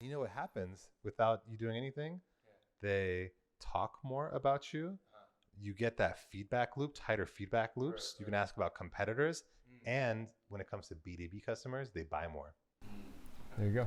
you know what happens without you doing anything? They talk more about you. You get that feedback loop, tighter feedback loops. You can ask about competitors. And when it comes to B2B customers, they buy more. There you go.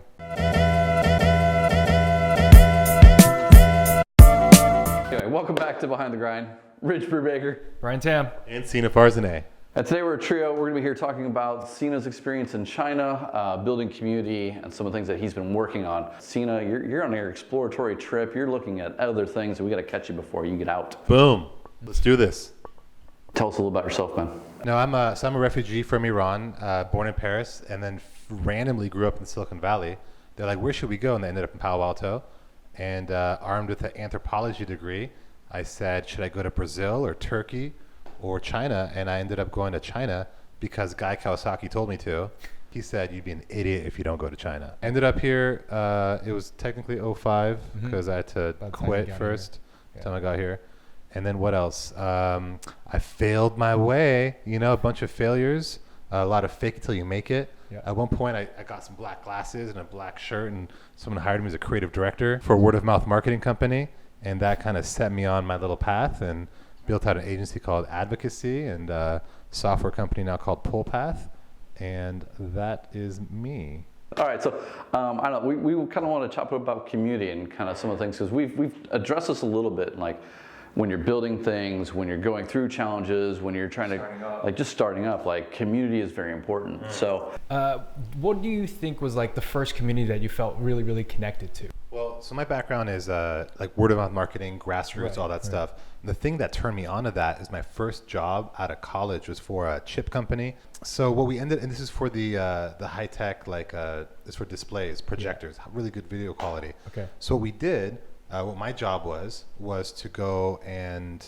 Anyway, welcome back to Behind the Grind. Rich Brubaker. Brian Tam. And Sina Farzaneh. And today we're a trio. We're going to be here talking about Sina's experience in China, building community, and some of the things that he's been working on. Sina, you're on your exploratory trip. You're looking at other things, and we got to catch you before you get out. Boom. Let's do this. Tell us a little about yourself, man. No, I'm a refugee from Iran, born in Paris, and then randomly grew up in Silicon Valley. They're like, where should we go? And they ended up in Palo Alto. And armed with an anthropology degree, I said, should I go to Brazil or Turkey or China? And I ended up going to China because Guy Kawasaki told me to. He said, you'd be an idiot if you don't go to China. Ended up here, it was technically 05 because I had to quit first time I got here. And then what else? I failed my way, a bunch of failures, a lot of fake it till you make it. Yeah. At one point, I got some black glasses and a black shirt, and someone hired me as a creative director for a word-of-mouth marketing company. And that kind of set me on my little path and built out an agency called Advocacy and a software company now called Pullpath. And that is me. All right, so I don't know, we kind of want to chop up about community and kind of some of the things, because we've addressed this a little bit, like when you're building things, when you're going through challenges, when you're trying to, starting up, community is very important. So what do you think was like the first community that you felt really, really connected to? Well, so my background is like word of mouth marketing, grassroots, all that stuff. And the thing that turned me on to that is my first job out of college was for a chip company. So what we ended, and this is for the high tech, it's for displays, projectors, really good video quality. Okay. So what we did, what my job was to go and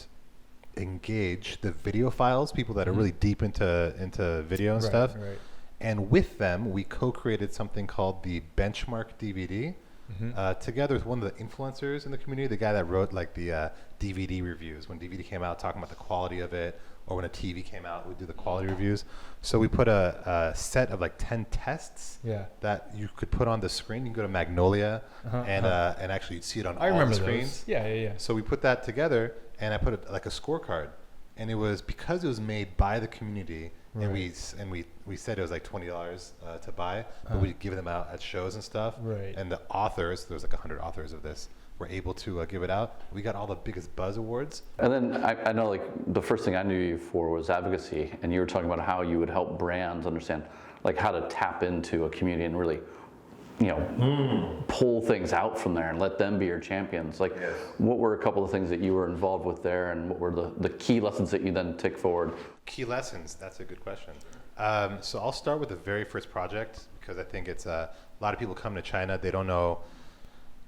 engage the video files, people that are really deep into video and stuff. Right. And with them, we co-created something called the Benchmark DVD. Together with one of the influencers in the community, the guy that wrote the DVD reviews. When DVD came out, talking about the quality of it, or when a TV came out, we'd do the quality reviews. So we put a set of 10 tests that you could put on the screen. You can go to Magnolia and actually you'd see it on all the screens. Those. Yeah. So we put that together, and I put it like a scorecard. And it was because it was made by the community, and we said it was like $20 to buy, but we'd give them out at shows and stuff. Right. And the authors, there was 100 authors of this, were able to give it out. We got all the biggest buzz awards. And then I know the first thing I knew you for was advocacy, and you were talking about how you would help brands understand how to tap into a community and really pull things out from there and let them be your champions. What were a couple of things that you were involved with there, and what were the key lessons that you then take forward? Key lessons, that's a good question. So I'll start with the very first project, because I think it's a lot of people come to China, they don't know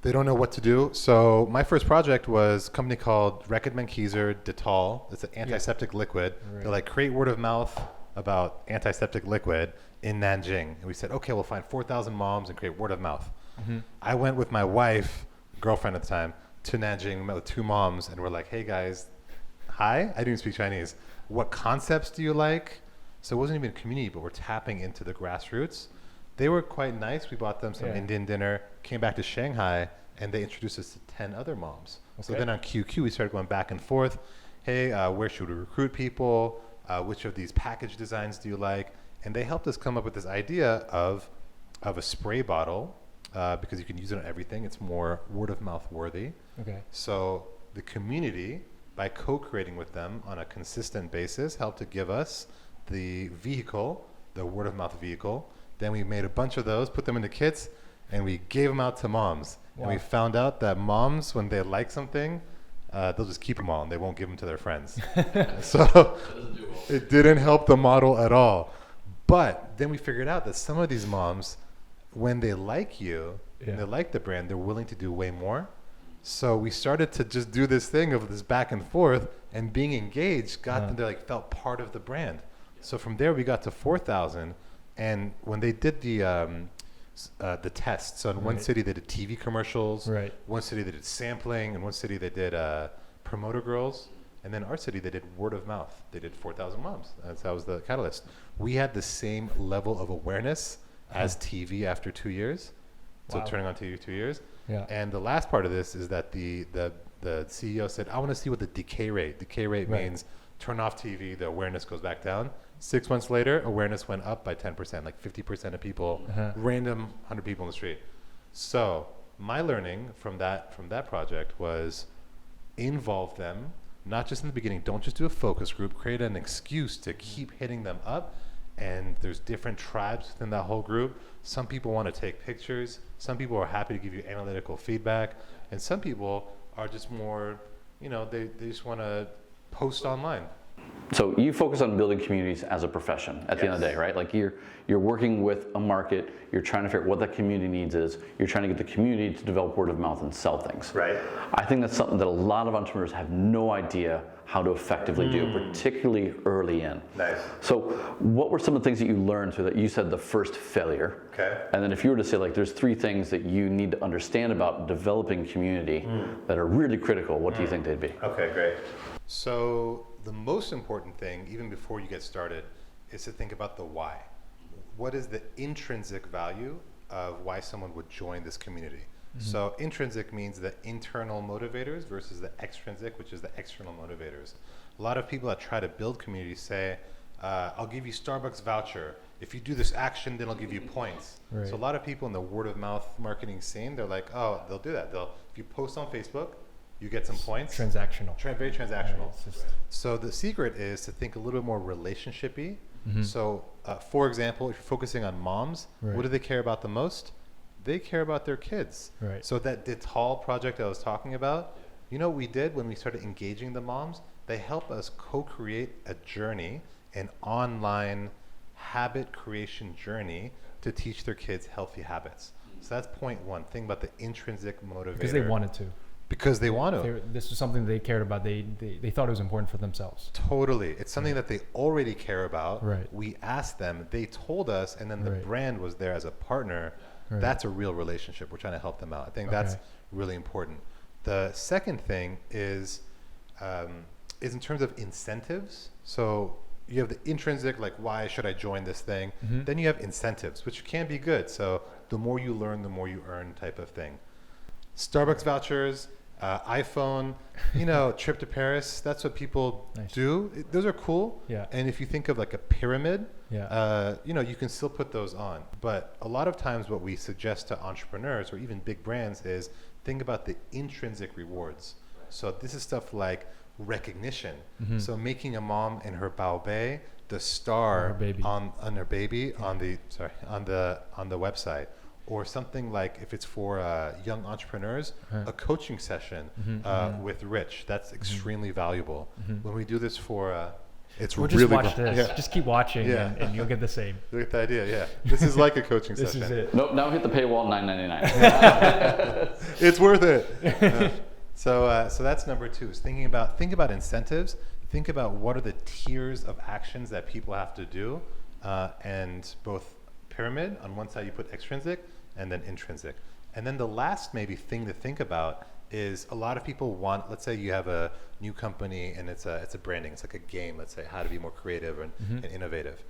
what to do. So my first project was a company called Reckitt-Benckiser Dettol. It's an antiseptic liquid. They're like, create word of mouth about antiseptic liquid in Nanjing. And we said, okay, we'll find 4,000 moms and create word of mouth. I went with my wife, girlfriend at the time, to Nanjing. We met with 2 moms, and we're like, hey guys, hi, I didn't speak Chinese. What concepts do you like? So it wasn't even a community, but we're tapping into the grassroots. They were quite nice. We bought them some Indian dinner, came back to Shanghai, and they introduced us to 10 other moms. So then on QQ, we started going back and forth. Hey, where should we recruit people? Which of these package designs do you like? And they helped us come up with this idea of a spray bottle, because you can use it on everything. It's more word of mouth worthy. Okay. So the community, by co-creating with them on a consistent basis, helped to give us the vehicle, the word of mouth vehicle. Then we made a bunch of those, put them into kits, and we gave them out to moms. Wow. And we found out that moms, when they like something, they'll just keep them all and they won't give them to their friends. So it didn't help the model at all. But then we figured out that some of these moms, when they like you, and they like the brand, they're willing to do way more. So we started to just do this thing of this back and forth, and being engaged got them to felt part of the brand. So from there we got to 4,000. And when they did the tests, so in one city they did TV commercials, one city they did sampling, and one city they did promoter girls, and then our city they did word of mouth. They did 4,000 moms. That was the catalyst. We had the same level of awareness as TV after 2 years, So Wow. turning on TV 2 years. Yeah. And the last part of this is that the CEO said, I want to see what the decay rate. Decay rate Right. means turn off TV, the awareness goes back down. 6 months later, awareness went up by 10%, like 50% of people, random 100 people in the street. So my learning from that project was involve them, not just in the beginning. Don't just do a focus group. Create an excuse to keep hitting them up. And there's different tribes within that whole group. Some people want to take pictures. Some people are happy to give you analytical feedback. And some people are just more, they just want to post online. So you focus on building communities as a profession at the end of the day, right? Like you're working with a market, you're trying to figure out what that community needs is, you're trying to get the community to develop word of mouth and sell things. Right. I think that's something that a lot of entrepreneurs have no idea how to effectively do, particularly early in. Nice. So what were some of the things that you learned through that? You said the first failure. Okay. And then if you were to say like there's 3 things that you need to understand about developing community that are really critical, what do you think they'd be? Okay, great. So the most important thing, even before you get started, is to think about the why. What is the intrinsic value of why someone would join this community? So intrinsic means the internal motivators versus the extrinsic, which is the external motivators. A lot of people that try to build communities say, I'll give you Starbucks voucher. If you do this action, then I'll give you points. Right. So a lot of people in the word of mouth marketing scene, they're like, oh, they'll do that. If you post on Facebook, you get some points. Transactional. Very transactional. Right, it's just- So the secret is to think a little bit more relationship-y. So for example, if you're focusing on moms, Right. what do they care about the most? They care about their kids. Right. So that Detal project I was talking about, you know what we did when we started engaging the moms? They help us co-create a journey, an online habit creation journey to teach their kids healthy habits. So that's point one. Think about the intrinsic motivator. Because they wanted to. Because they want to. This was something they cared about. They thought it was important for themselves. Totally. It's something that they already care about. Right. We asked them, they told us, and then the Right. brand was there as a partner. Right. That's a real relationship. We're trying to help them out. I think that's Okay. really important. The second thing is in terms of incentives. So you have the intrinsic, like, why should I join this thing? Then you have incentives, which can be good. So the more you learn, the more you earn type of thing. Starbucks vouchers, iPhone, trip to Paris. That's what people Nice. do. Those are cool. Yeah. And if you think of like a pyramid, Yeah. you can still put those on. But a lot of times what we suggest to entrepreneurs or even big brands is think about the intrinsic rewards. So this is stuff like recognition. So making a mom and her baobei the star Her baby. on her baby on the website. Or something like, if it's for young entrepreneurs, a coaching session with Rich. That's extremely valuable. When we do this for, it's We'll really just watch good. this. Yeah. Just keep watching, Yeah. and you'll get the same. You get the idea, yeah. This is like a coaching This session. is it. Nope, now hit the paywall, $9.99. It's worth it. So that's number 2. Is think about incentives. Think about what are the tiers of actions that people have to do, and both pyramid on one side you put extrinsic and then intrinsic. And then the last maybe thing to think about is a lot of people want, let's say you have a new company and it's a branding, it's like a game, let's say how to be more creative and innovative.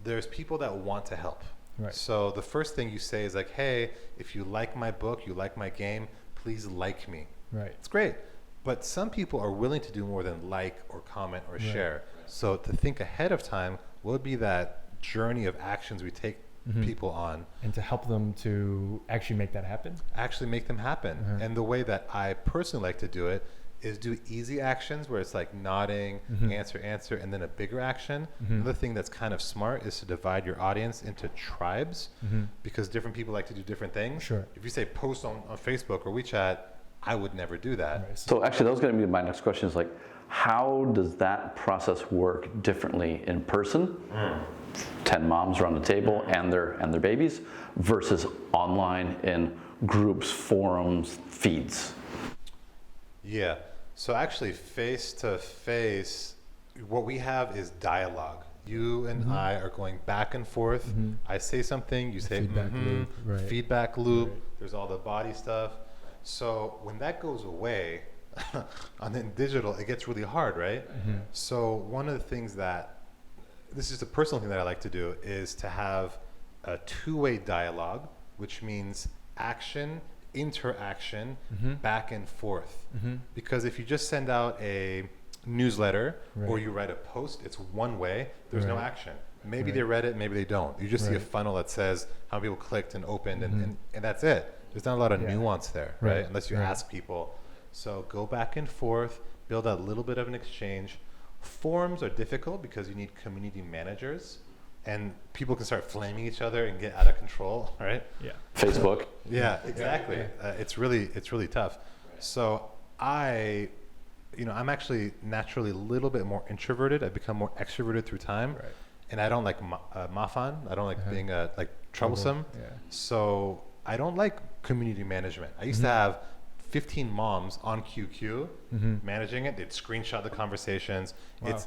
There's people that want to help. Right. So the first thing you say is like, hey, if you like my book, you like my game, please like me. Right. It's great. But some people are willing to do more than like or comment or share. So to think ahead of time, what would be that journey of actions we take people on, And to help them to actually make that happen. actually make them happen. And the way that I personally like to do it is do easy actions where it's like nodding, answer, and then a bigger action. Another thing that's kind of smart is to divide your audience into tribes because different people like to do different things. Sure. If you say post on Facebook or WeChat, I would never do that. Right. So actually, that was going to be my next question is like, how does that process work differently in person? 10 moms around the table and their babies versus online in groups, forums, feeds. Yeah. So actually, face to face, what we have is dialogue. You and I are going back and forth. I say something, you say feedback loop, right. feedback loop. Right. There's all the body stuff. So when that goes away, on then digital, it gets really hard, right? So one of the things that, this is just a personal thing that I like to do, is to have a two-way dialogue, which means action, interaction, Mm-hmm. back and forth. Mm-hmm. Because if you just send out a newsletter or Right. you write a post, it's one way, there's no Right. action. Maybe Right. they read it, maybe they don't. You just see a Right. funnel that says how many people clicked and opened, Mhm. and that's it. There's not a lot of Yeah. nuance there, right? Right. Unless you Right. ask people. So go back and forth, build a little bit of an exchange. Forums are difficult because you need community managers, and people can start flaming each other and get out of control, right? Yeah. Facebook. Yeah, exactly. Yeah. It's really tough. So I'm actually naturally a little bit more introverted. I've become more extroverted through time, Right. and I don't like mafan. I don't like Uh-huh. being like troublesome. Yeah. So I don't like community management. I used to Mhm. have 15 moms on QQ Mhm. managing it. They'd screenshot the conversations. Wow.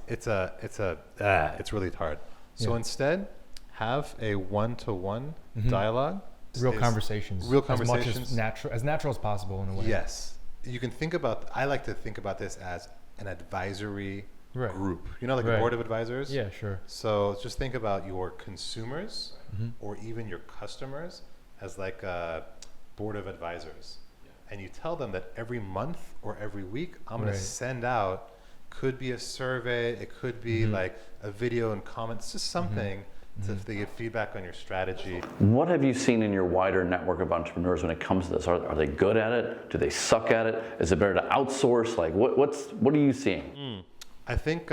It's really hard. So Yeah. instead, have a one-to-one Mhm. dialogue. Real Is- conversations. Real As much conversations. as natural as possible in a way. Yes. You can think about, I like to think about this as an advisory Right. group. You know, like a Right. board of advisors? Yeah, sure. So just think about your consumers Mhm. or even your customers as like a board of advisors. And you tell them that every month or every week, I'm going Right. to send out, could be a survey, it could be Mhm. like a video and comments, just something to Mhm. to get feedback on your strategy. What have you seen in your wider network of entrepreneurs when it comes to this? Are they good at it? Do they suck at it? Is it better to outsource? Like, what are you seeing? I think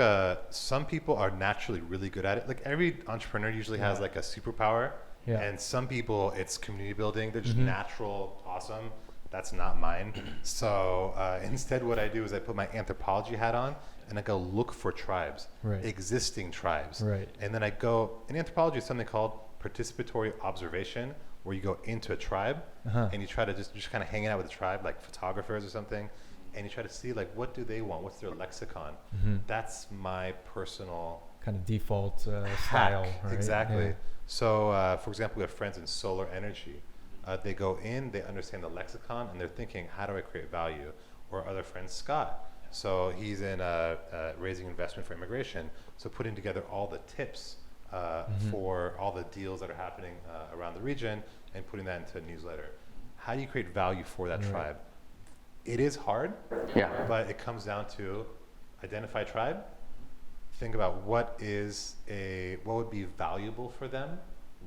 some people are naturally really good at it. Like every entrepreneur usually has like a superpower, Yeah. and some people it's community building. They're just Mhm. natural, awesome. That's not mine. So instead, what I do is I put my anthropology hat on and I go look for tribes, Right. existing tribes, Right. and then I go. In anthropology, is something called participatory observation, where you go into a tribe Uh-huh. and you try to just kind of hang out with the tribe, like photographers or something, and you try to see like what do they want, what's their lexicon. Mhm. That's my personal Kind of default hack. style. Right? Exactly. Yeah. So, for example, we have friends in solar energy. They go in, they understand the lexicon, and they're thinking, how do I create value? Or other friends, Scott. So he's in raising investment for immigration. So putting together all the tips for all the deals that are happening around the region and putting that into a newsletter. How do you create value for that Right. tribe? It is hard, Yeah. but it comes down to identify tribe, think about what would be valuable for them,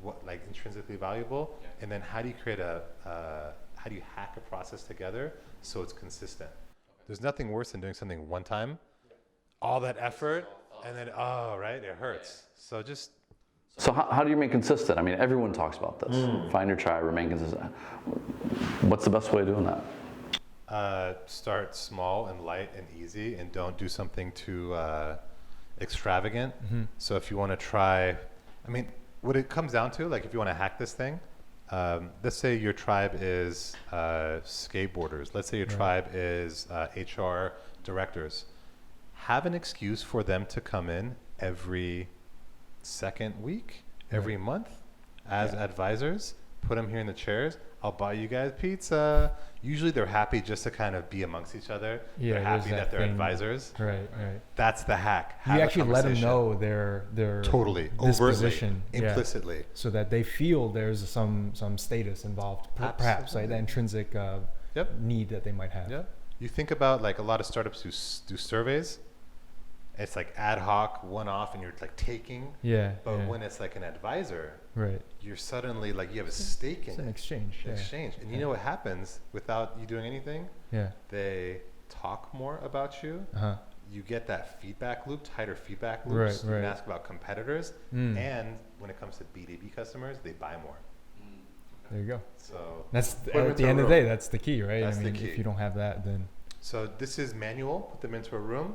what like intrinsically valuable, and then how do you create how do you hack a process together so it's consistent? There's nothing worse than doing something one time, all that effort, and then it hurts. So just So how do you remain consistent? I mean, everyone talks about this. Find your tribe, remain consistent. What's the best way of doing that? start small and light and easy, and don't do something too extravagant. So if you want to try, I mean, what it comes down to, like if you want to hack this thing, let's say your tribe is skateboarders. Let's say your tribe is HR directors. Have an excuse for them to come in every second week, every month as advisors. Put them here in the chairs. I'll buy you guys pizza. Usually they're happy just to kind of be amongst each other. Yeah, they're there's happy that that they're thing. advisors. Right. Right. That's the hack. You Have a actually let them conversation. know their Totally, disposition, overtly, implicitly. so that they feel there's some status involved, perhaps, like Absolutely. the intrinsic Yep. need that they might have. Yeah. You think about like a lot of startups who do surveys. It's like ad hoc, one off, and you're like taking. Yeah. But yeah. when it's like an advisor, Right. you're suddenly like you have a stake It's in an it. exchange. An Yeah. exchange. And you know what happens without you doing anything? Yeah. They talk more about you. Uh-huh. You get that feedback loop, tighter feedback Right, loops. You can right. ask about competitors. Mm. And when it comes to B2B customers, they buy more. There you go. So That's Put 'em at into the a end of the room. day. That's the key, right? That's I the mean, key. if you don't have that, then So this is manual. Put them into a room.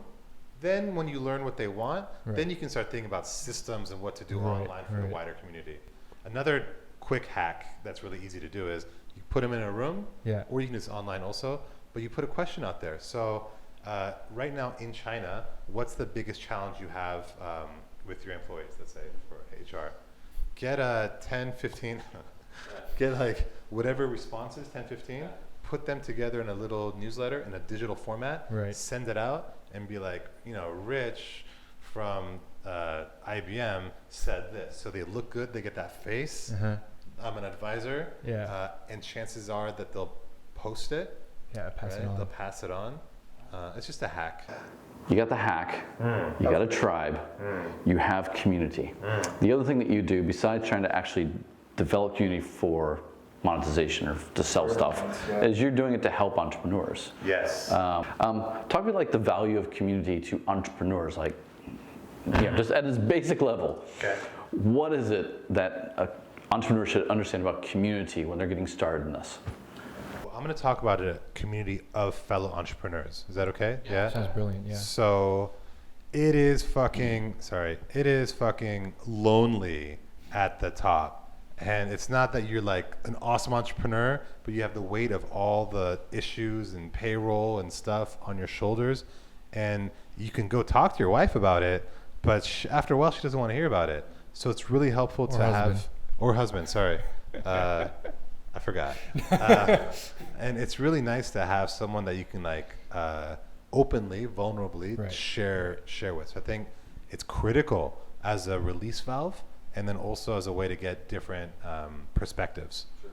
Then when you learn what they want, Right. then you can start thinking about systems and what to do Right, online for the right. wider community. Another quick hack that's really easy to do is you put them in a room, yeah. or you can do this online also, but you put a question out there. So right now in China, what's the biggest challenge you have with your employees, let's say, for HR? Get 10, 15, get like whatever responses, 10, 15, put them together in a little newsletter in a digital format, Right. send it out, and be like, Rich from IBM said this. So they look good, they get that face. Uh-huh. I'm an advisor. Yeah. And chances are that they'll post it. Yeah, pass it Right? on. They'll pass it on. It's just a hack. You got the hack, you got a tribe, you have community. The other thing that you do, besides trying to actually develop community for monetization or to sell stuff, is you're doing it to help entrepreneurs. Yes. Talk about like the value of community to entrepreneurs, like, just at its basic level. Okay. What is it that entrepreneurs should understand about community when they're getting started in this? Well, I'm going to talk about a community of fellow entrepreneurs. Is that okay? Yeah. Sounds brilliant. Yeah. So it is fucking lonely at the top. And it's not that you're like an awesome entrepreneur, but you have the weight of all the issues and payroll and stuff on your shoulders. And you can go talk to your wife about it, but after a while, she doesn't want to hear about it. So it's really helpful to have, or husband, sorry. I forgot. And it's really nice to have someone that you can like openly, vulnerably share with. So I think it's critical as a release valve, and then also as a way to get different perspectives. Sure.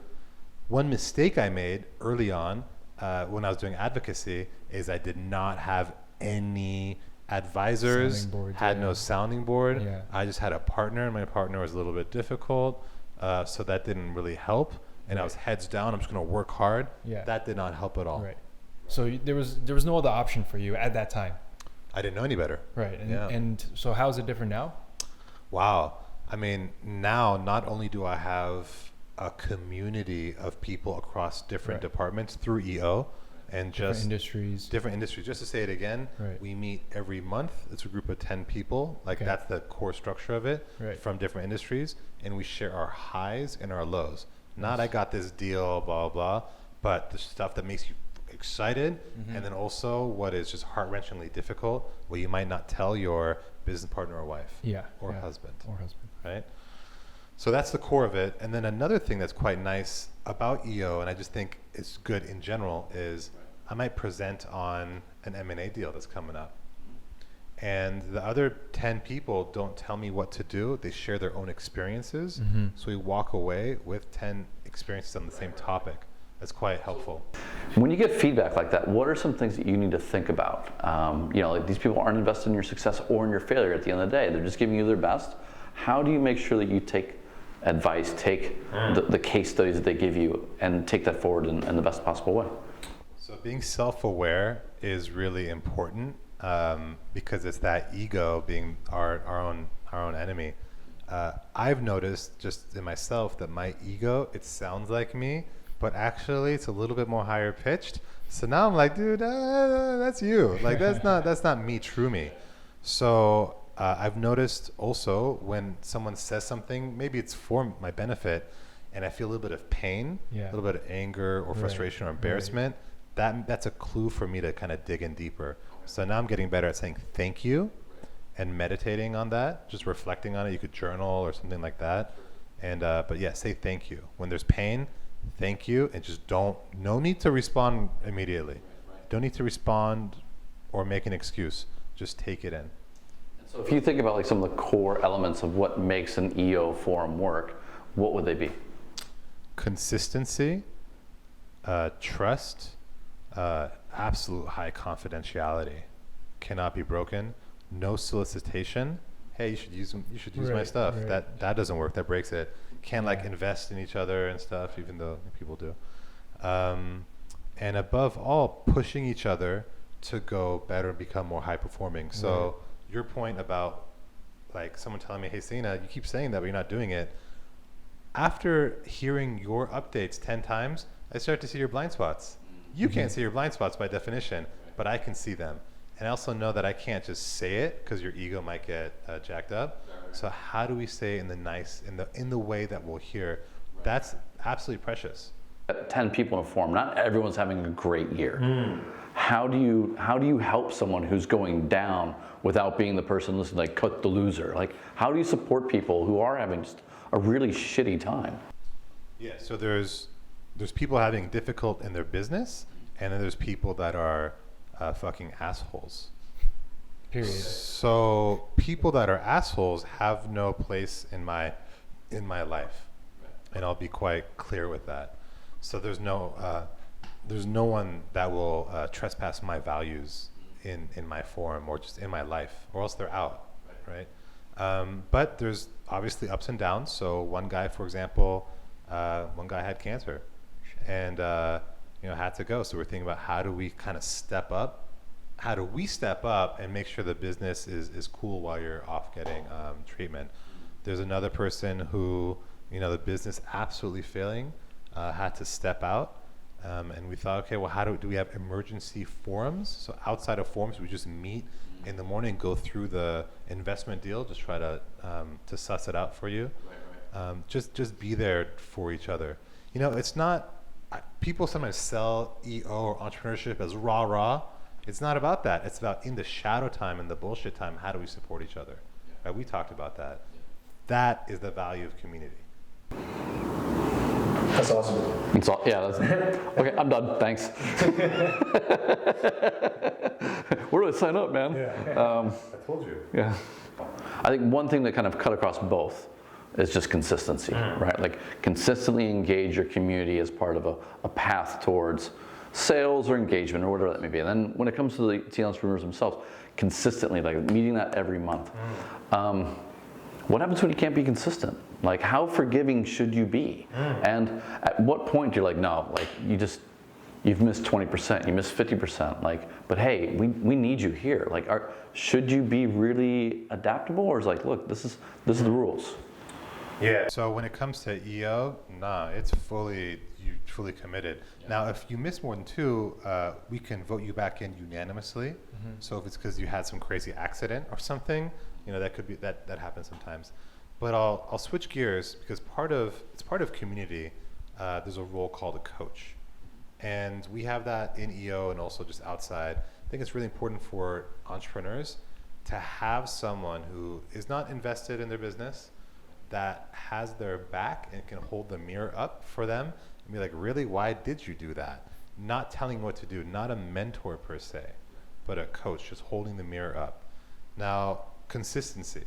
One mistake I made early on when I was doing advocacy is I did not have any advisors, had no sounding board. Yeah. I just had a partner, and my partner was a little bit difficult, so that didn't really help. And I was heads down, I'm just going to work hard. Yeah. That did not help at all. Right. So there was no other option for you at that time. I didn't know any better. Right. And so how is it different now? Wow. I mean, now not only do I have a community of people across different departments through EO and just different industries. Just to say it again, we meet every month. It's a group of 10 people. Like that's the core structure of it from different industries. And we share our highs and our lows. Not I got this deal, blah, blah, but the stuff that makes you excited, and then also what is just heart-wrenchingly difficult, what you might not tell your business partner or wife or husband. Right? So that's the core of it. And then another thing that's quite nice about EO, and I just think it's good in general, is I might present on an M&A deal that's coming up. And the other 10 people don't tell me what to do. They share their own experiences. So we walk away with 10 experiences on the same topic. That's quite helpful. When you get feedback like that, what are some things that you need to think about? Like these people aren't invested in your success or in your failure at the end of the day. They're just giving you their best. How do you make sure that you take advice, take the case studies that they give you, and take that forward in the best possible way? So being self-aware is really important because it's that ego being our own enemy. I've noticed just in myself that my ego, it sounds like me, but actually it's a little bit more higher pitched. So now I'm like, dude, that's you. Like that's not me, true me. So I've noticed also when someone says something, maybe it's for my benefit, and I feel a little bit of pain, a little bit of anger or frustration or embarrassment, that's a clue for me to kind of dig in deeper. So now I'm getting better at saying thank you and meditating on that, just reflecting on it. You could journal or something like that. And but yeah, say thank you. When there's pain, thank you, and just no need to respond immediately. Don't need to respond or make an excuse. Just take it in. So if you think about like some of the core elements of what makes an EO forum work, what would they be? Consistency, trust, absolute high confidentiality, cannot be broken, no solicitation. Hey, you should use my stuff. That doesn't work. That breaks it. Can't like invest in each other and stuff, even though people do. And above all, pushing each other to go better and become more high performing. So your point about like someone telling me, hey, Sina, you keep saying that, but you're not doing it. After hearing your updates 10 times, I start to see your blind spots. You can't see your blind spots by definition, but I can see them. And I also know that I can't just say it because your ego might get jacked up. So how do we say in the way that we'll hear? That's absolutely precious. 10 people in a forum, not everyone's having a great year. How do you help someone who's going down without being the person listening, like cut the loser? Like, how do you support people who are having just a really shitty time? Yeah, so there's people having difficult in their business, and then there's people that are fucking assholes. Period. So people that are assholes have no place in my life. and I'll be quite clear with that. So there's no one that will trespass my values in my forum or just in my life, or else they're out, right? But there's obviously ups and downs. So one guy, for example, had cancer, and had to go. So we're thinking about how do we kind of step up. How do we step up and make sure the business is cool while you're off getting treatment? There's another person who, the business absolutely failing, had to step out. And we thought, okay, well, how do we have emergency forums? So outside of forums, we just meet in the morning, go through the investment deal, just try to suss it out for you. Just be there for each other. It's not, people sometimes sell EO or entrepreneurship as rah. It's not about that. It's about in the shadow time and the bullshit time, how do we support each other? Right? We talked about that. That is the value of community. That's awesome. Okay, I'm done. Thanks. Where do I sign up, man? I told you. Yeah. I think one thing that kind of cut across both is just consistency, right? Like consistently engage your community as part of a path towards sales or engagement or whatever that may be. And then when it comes to the TL entrepreneurs themselves, consistently, like meeting that every month. What happens when you can't be consistent? Like how forgiving should you be? And at what point you're like, no, like you've missed 20%, you missed 50%, like, but hey, we need you here. Like should you be really adaptable, or is like, look, this is the rules? Yeah. So when it comes to EO, it's fully committed. Yeah. Now, if you miss more than 2, we can vote you back in unanimously. So if it's because you had some crazy accident or something, that could be that happens sometimes. But I'll switch gears because it's part of community. There's a role called a coach, and we have that in EO and also just outside. I think it's really important for entrepreneurs to have someone who is not invested in their business, that has their back and can hold the mirror up for them and be like, really, why did you do that? Not telling what to do, not a mentor per se, but a coach just holding the mirror up. Now, consistency.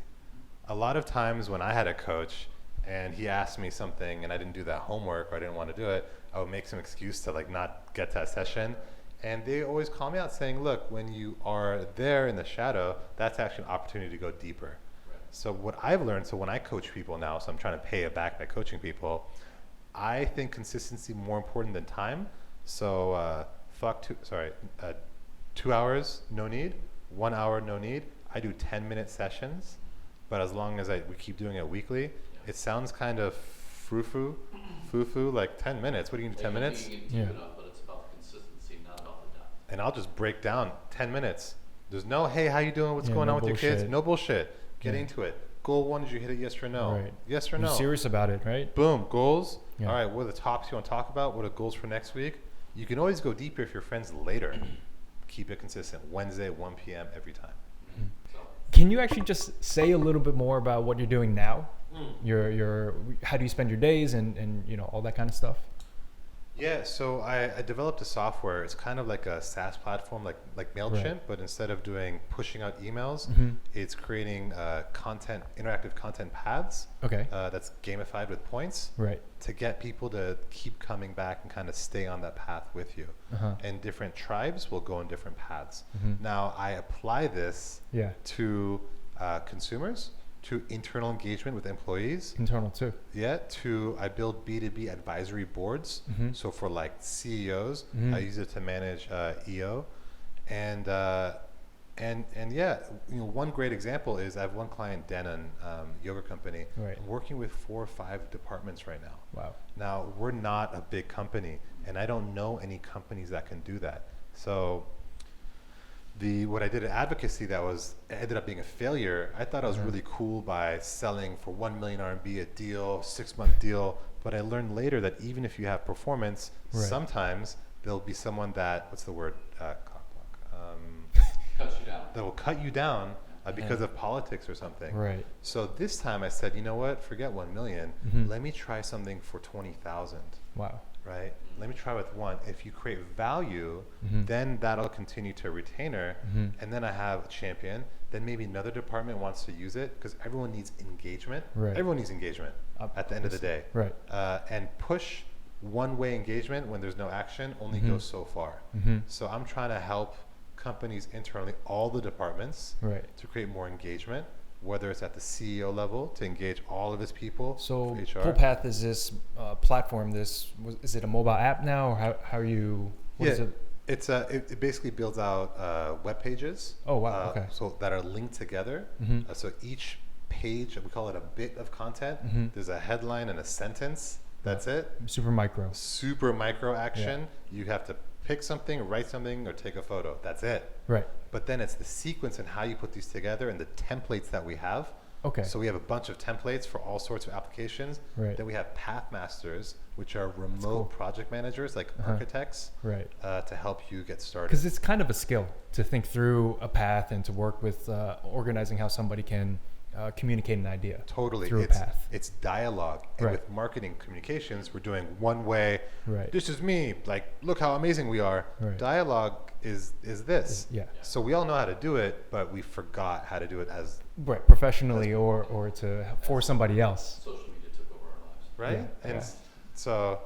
A lot of times when I had a coach and he asked me something and I didn't do that homework or I didn't want to do it, I would make some excuse to like not get to that session. And they always call me out saying, look, when you are there in the shadow, that's actually an opportunity to go deeper. So what I've learned, so when I coach people now, so I'm trying to pay it back by coaching people, I think consistency more important than time. So 2 hours, no need. 1 hour, no need. I do 10-minute sessions, but as long as we keep doing it weekly, it sounds kind of foo-foo, like 10 minutes. What do you do, 10 minutes? But it's about consistency, not about the depth. And I'll just break down 10 minutes. There's no, hey, how you doing? What's going no on with your kids? bullshit. No bullshit. Get into it. Goal 1, did you hit it? Yes or no? Right. Yes or no? You're serious about it, right? Boom, goals. Yeah. All right, what are the topics you want to talk about? What are goals for next week? You can always go deeper if you're friends later. Keep it consistent. Wednesday, 1 p.m. every time. Can you actually just say a little bit more about what you're doing now? Your how do you spend your days and all that kind of stuff? Yeah, so I developed a software. It's kind of like a SaaS platform, like MailChimp, Right. but instead of pushing out emails, it's creating interactive content paths. Okay. That's gamified with points. Right. To get people to keep coming back and kind of stay on that path with you. And different tribes will go on different paths. Now, I apply this to consumers, to internal engagement with employees. Internal too. I build B2B advisory boards. So for like CEOs, I use it to manage EO. And one great example is I have one client, Denon, yoga company. Right. I'm working with 4 or 5 departments right now. Wow. Now, we're not a big company, and I don't know any companies that can do that. So what I did at advocacy that ended up being a failure, I thought I was really cool by selling for 1 million RMB a deal, 6-month deal. But I learned later that even if you have performance, sometimes there'll be someone that, what's the word? Cuts you down. That will cut you down because of politics or something. Right. So this time I said, you know what? Forget 1 million. Let me try something for 20,000. Wow. right? Let me try with one. If you create value, then that'll continue to retainer. And then I have a champion. Then maybe another department wants to use it because everyone needs engagement. Right. Everyone needs engagement at the end of the day. Right. And push one-way engagement when there's no action only goes so far. So I'm trying to help companies internally, all the departments, Right. to create more engagement, whether it's at the CEO level to engage all of his people. So for HR. PullPath is this platform. Is it a mobile app now, or how are you? What is it? It's it basically builds out web pages. Oh, wow, okay. So that are linked together. So each page, we call it a bit of content. There's a headline and a sentence. That's it. Super micro. Super micro action. You have to pick something, write something, or take a photo. That's it. Right. But then it's the sequence and how you put these together and the templates that we have. Okay. So we have a bunch of templates for all sorts of applications. Right. Then we have path masters, which are remote project managers, like architects, Right. to help you get started. Because it's kind of a skill to think through a path and to work with organizing how somebody can communicate an idea. Totally. Through a path. It's dialogue. And Right. with marketing communications, we're doing one way. Right. This is me. Like, look how amazing we are. Right. Dialogue is this. Yeah. So we all know how to do it, but we forgot how to do it as, Right. Professionally or to for somebody else. Social media took over our lives. right? Yeah. And Yeah. so,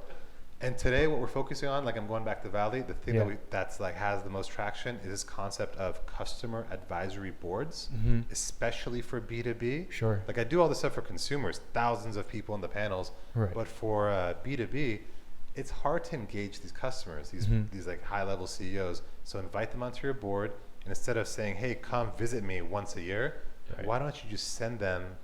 and today what we're focusing on, like I'm going back to Valley, the thing Yeah. that's like has the most traction is this concept of customer advisory boards, especially for B2B. Sure. Like I do all this stuff for consumers, thousands of people in the panels, Right. but for B2B, it's hard to engage these customers, these like high level CEOs. So invite them onto your board, and instead of saying, hey, come visit me once a year, Right. why don't you just send them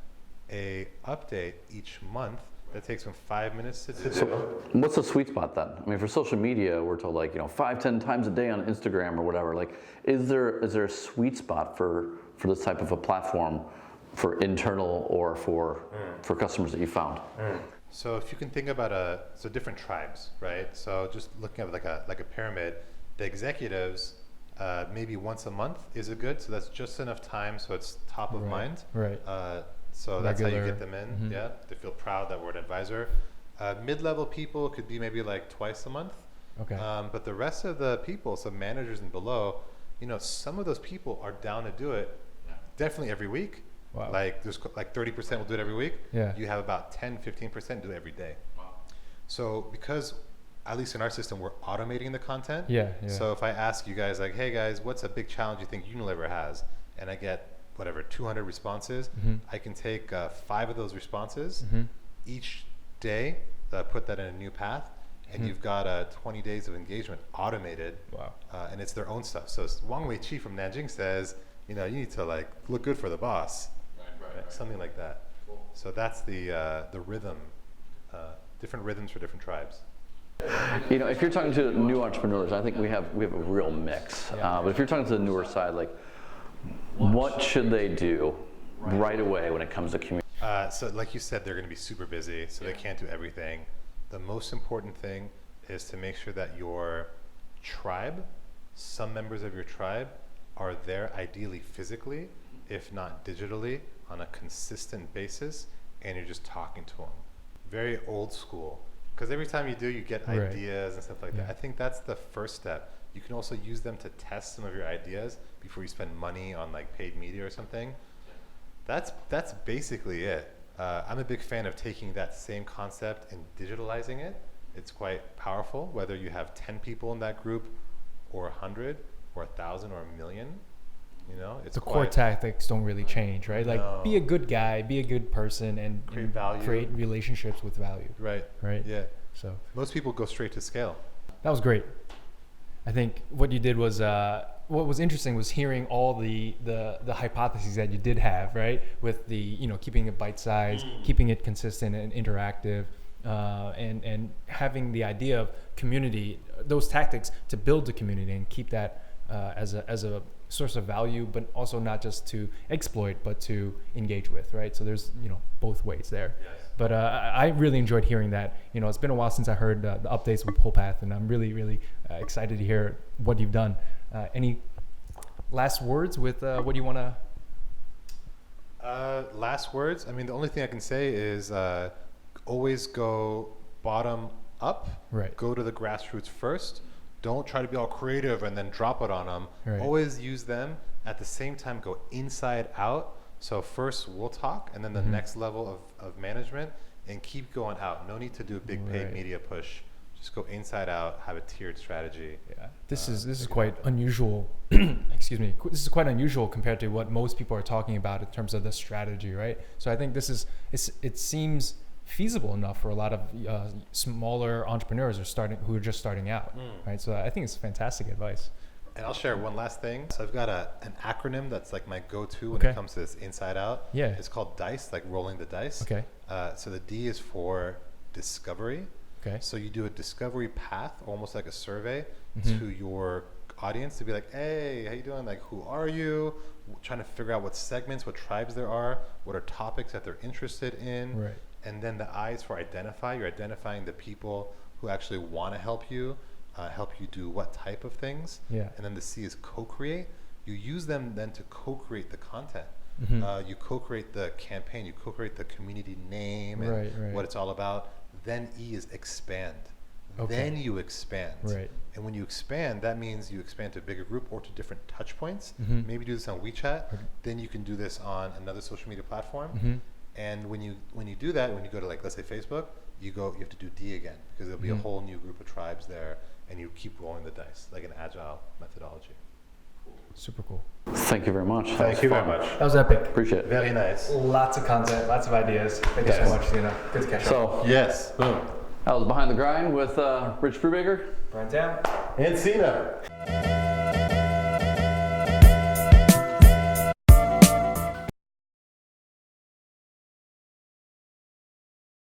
a update each month that takes them 5 minutes to do. So what's the sweet spot then? I mean, for social media, we're told like, 5-10 times a day on Instagram or whatever. Like, is there a sweet spot for this type of a platform for internal or for customers that you found? So if you can think about different tribes, right? So just looking at like a pyramid, the executives, maybe once a month is a good. So that's just enough time so it's top of Right. mind. Right. So that's how you Regular. get them in. Yeah, they feel proud that we're an advisor. Mid-level people could be maybe like twice a month. Okay. But the rest of the people, so managers and below, some of those people are down to do it definitely every week. Wow. Like there's like 30% will do it every week. Yeah. You have about 10-15% do it every day. Wow. So because at least in our system we're automating the content. Yeah. So if I ask you guys like, hey guys, what's a big challenge you think Unilever has, and I get whatever 200 responses, I can take 5 of those responses each day, put that in a new path, and you've got 20 days of engagement automated. Wow. And it's their own stuff. So Wang Wei Chi from Nanjing says, you need to like look good for the boss, Right. something like that. Cool. So that's the rhythm, different rhythms for different tribes. If you're talking to new entrepreneurs, I think we have a real mix. But if you're talking to the newer side, like, what should they do right away when it comes to community? So like you said, they're going to be super busy, so they can't do everything. The most important thing is to make sure that your tribe, some members of your tribe, are there ideally physically, if not digitally, on a consistent basis, and you're just talking to them. Very old school. Because every time you do, you get Right. ideas and stuff like Yeah. that. I think that's the first step. You can also use them to test some of your ideas before you spend money on like paid media or something. That's basically it. I'm a big fan of taking that same concept and digitalizing it. It's quite powerful, whether you have 10 people in that group or 100 or 1,000 or 1,000,000. It's The core tactics don't really change, right? Like, No. be a good guy, be a good person, and Create value. create relationships with value, Right. right? Yeah. So Most people go straight to scale. that was great. I think what you did was what was interesting was hearing all the hypotheses that you did have, right? With the keeping it bite sized, keeping it consistent and interactive, and having the idea of community, those tactics to build the community and keep that as a source of value, but also not just to exploit, but to engage with, right? So there's both ways there. Yes. But I really enjoyed hearing that. It's been a while since I heard the updates with PullPath, and I'm really, really excited to hear what you've done. Any last words with what you want to? Last words. I mean, the only thing I can say is always go bottom up. Right. Go to the grassroots first. Don't try to be all creative and then drop it on them. Right. Always use them. At the same time, go inside out. So first we'll talk, and then the next level of management, and keep going out. No need to do a big paid media push. Just go inside out, have a tiered strategy. Yeah, this is quite unusual. Excuse me. This is quite unusual compared to what most people are talking about in terms of the strategy, right? So I think it seems feasible enough for a lot of smaller entrepreneurs who are just starting out, right? So I think it's fantastic advice. And I'll share one last thing. So I've got an acronym that's like my go-to when it comes to this inside out. Yeah. It's called DICE, like rolling the dice. Okay. So the D is for discovery. Okay. So you do a discovery path, almost like a survey to your audience to be like, hey, how you doing? Like, who are you? Trying to figure out what segments, what tribes there are, what are topics that they're interested in. Right. And then the I is for identify. You're identifying the people who actually want to help you do what type of things. Yeah. And then the C is co-create. You use them then to co-create the content. You co-create the campaign. You co-create the community name and what it's all about. Then E is expand. Okay. Then you expand. Right. And when you expand, that means you expand to a bigger group or to different touch points. Maybe do this on WeChat. Then you can do this on another social media platform. And when you do that, when you go to, like, let's say Facebook, you have to do D again, because there'll be a whole new group of tribes there, and you keep rolling the dice like an agile methodology. Super cool. Thank you very much. Thank you very much. That was epic. Appreciate it. Very nice. Lots of content, lots of ideas. Thank you so much, Tina. Good to catch up. So Yes. Boom. I was Behind the Grind with Rich Brubaker. Brian Tam. And Cena.